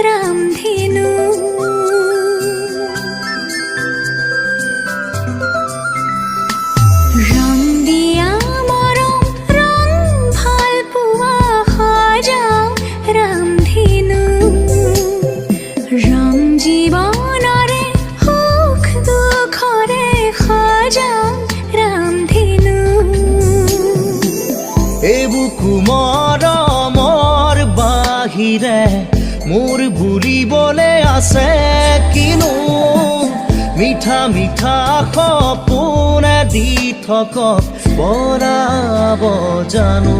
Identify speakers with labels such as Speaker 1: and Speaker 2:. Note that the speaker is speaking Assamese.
Speaker 1: ৰামধেনু ৰং দিয়া মৰম ৰং ভাল পোৱা সজাও ৰামধেনু ৰং জীৱনৰে সুখ দুখৰে সজাও ৰামধেনু
Speaker 2: এবুকু মৰমৰ বাহিৰে মোৰ বুলিবলে আছে কিনো মিঠা মিঠা সপোনে দি থকক পৰাব জানো